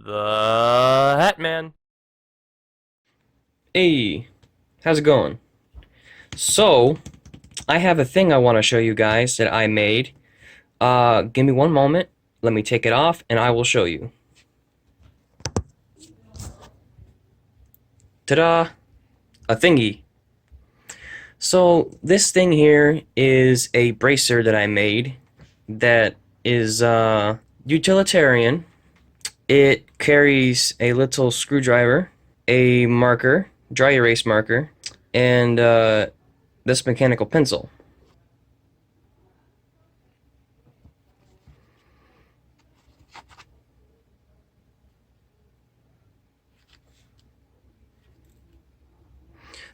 The Hat Man. Hey, how's it going? So, I have a thing I want to show you guys that I made. Give me one moment. Let me take it off and I will show you. Ta-da! A thingy. So, this thing here is a bracer that I made that is, utilitarian. It carries a little screwdriver, a marker, dry erase marker, and, this mechanical pencil.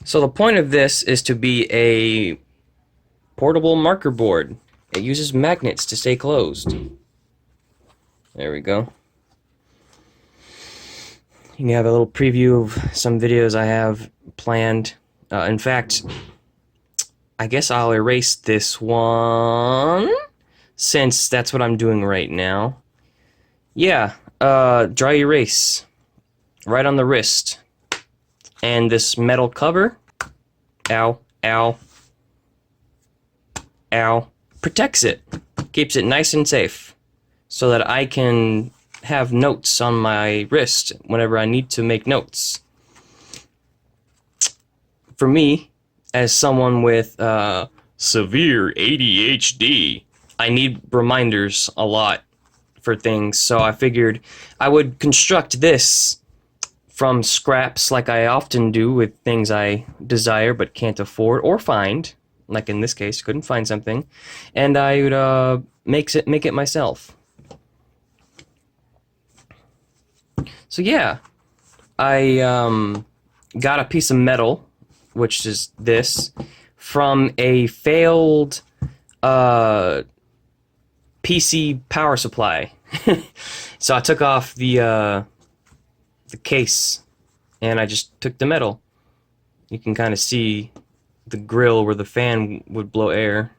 So the point of this is to be a portable marker board. It uses magnets to stay closed. There we go. You can have a little preview of some videos I have planned. In fact, I guess I'll erase this one, since that's what I'm doing right now. Yeah, dry erase. Right on the wrist. And this metal cover, ow, ow, ow, protects it. Keeps it nice and safe. So that I can have notes on my wrist whenever I need to make notes. For me, as someone with severe ADHD, I need reminders a lot for things, so I figured I would construct this from scraps like I often do with things I desire but can't afford or find, like in this case, couldn't find something, and I would make it myself. So yeah, I got a piece of metal, which is this, from a failed PC power supply. So I took off the case and I just took the metal. You can kind of see the grill where the fan would blow air.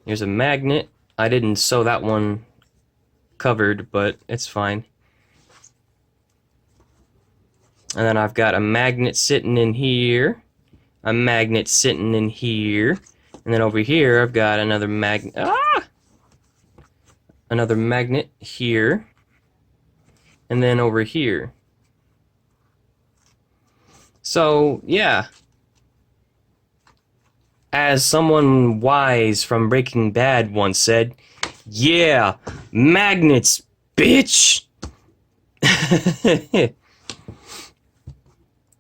Here's a magnet. I didn't sew that one covered, but it's fine. And then I've got a magnet sitting in here, a magnet sitting in here, and then over here I've got another magnet. Another magnet here, and then over here. So yeah, as someone wise from Breaking Bad once said, "Yeah, magnets, bitch."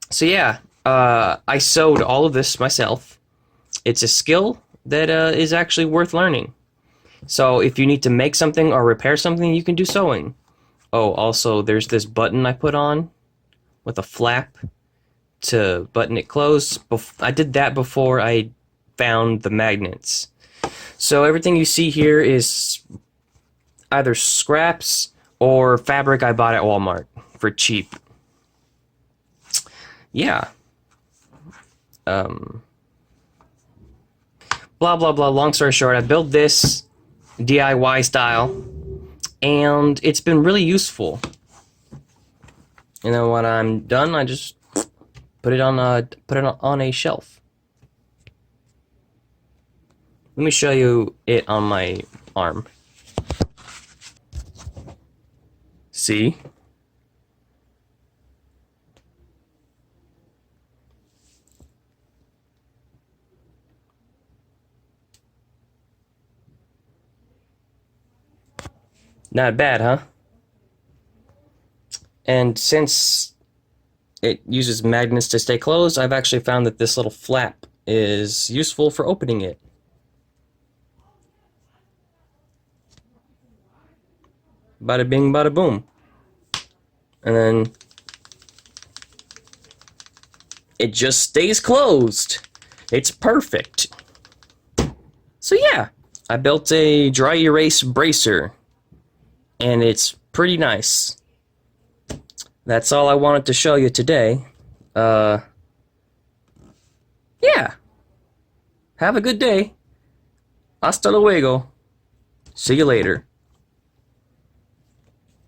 So yeah, I sewed all of this myself. It's a skill that is actually worth learning. So if you need to make something or repair something, you can do sewing. Oh, also, there's this button I put on with a flap to button it closed. I did that before I found the magnets. So everything you see here is either scraps or fabric I bought at Walmart for cheap. Yeah. Blah, blah, blah. Long story short, I built this DIY style, and it's been really useful. And then when I'm done, I just put it on a shelf. Let me show you it on my arm. See? Not bad, huh? And since it uses magnets to stay closed, I've actually found that this little flap is useful for opening it. Bada bing, bada boom. And then it just stays closed. It's perfect. So yeah, I built a dry erase bracer, and it's pretty nice. That's all I wanted to show you today. Yeah. Have a good day. Hasta luego. See you later.